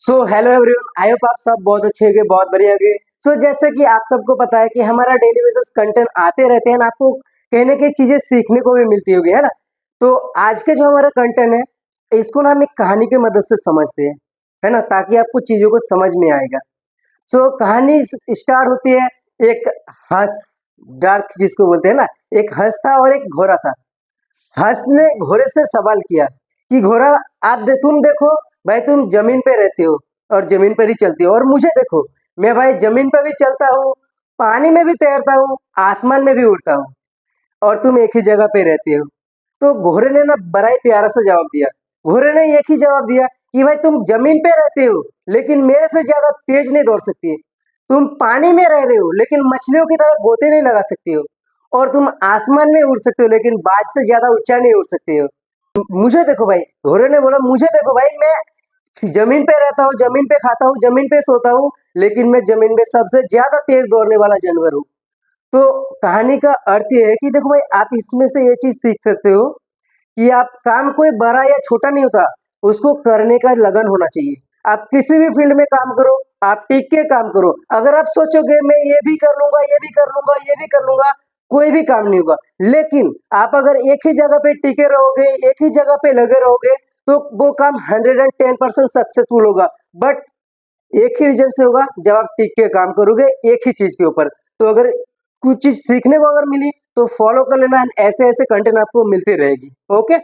So hello everyone, I hope आप सब बहुत अच्छे होंगे, बहुत बढ़िया होंगे। सो जैसे कि आप सबको पता है कि हमारा डेली बेसिस कंटेंट आते रहते हैं ना, आपको कहीं ना कहीं चीजें सीखने को भी मिलती होगी, है ना। तो आज के जो हमारा कंटेंट है, इसको ना हम एक कहानी की मदद से समझते हैं, है ना, ताकि आपको चीजों को समझ में आएगा। सो कहानी स्टार्ट होती है एक हंस, डार्क जिसको बोलते हैं ना। एक हंस था और एक घोड़ा था। हंस ने घोड़े से सवाल किया कि घोड़ा, तुम देखो भाई, तुम जमीन पे रहते हो और जमीन पर ही चलते हो, और मुझे देखो, मैं भाई जमीन पे भी चलता हूँ, पानी में भी तैरता हूँ, आसमान में भी उड़ता हूँ, और तुम एक ही जगह पे रहते हो। तो घोड़े ने ना बड़ा ही प्यारा सा जवाब दिया। घोड़े ने एक ही जवाब दिया कि भाई तुम जमीन पे रहते हो लेकिन मेरे से ज्यादा तेज नहीं दौड़ सकती। तुम पानी में रह रहे हो लेकिन मछलियों की तरह गोते नहीं लगा सकते हो। और तुम आसमान में उड़ सकते हो लेकिन बाज से ज्यादा ऊंचा नहीं उड़ सकते हो। मुझे देखो भाई, घोड़े ने बोला, मुझे देखो भाई, मैं जमीन पे रहता हूँ, जमीन पे खाता हूँ, जमीन पे सोता हूँ, लेकिन मैं जमीन में सबसे ज्यादा तेज दौड़ने वाला जानवर हूँ। तो कहानी का अर्थ ये है कि देखो भाई, आप इसमें से ये चीज सीख सकते हो कि आप काम कोई बड़ा या छोटा नहीं होता, उसको करने का लगन होना चाहिए। आप किसी भी फील्ड में काम करो, आप टिक के काम करो। अगर आप सोचोगे मैं ये भी कर लूंगा, ये भी कर लूंगा, ये भी कर लूंगा, कोई भी काम नहीं होगा। लेकिन आप अगर एक ही जगह पे टिके रहोगे, एक ही जगह पे लगे रहोगे, तो वो काम 110% सक्सेसफुल होगा। बट एक ही रीजन से होगा, जब आप टिक के काम करोगे एक ही चीज के ऊपर। तो अगर कुछ चीज सीखने को अगर मिली तो फॉलो कर लेना, ऐसे ऐसे कंटेंट आपको मिलती रहेगी। ओके।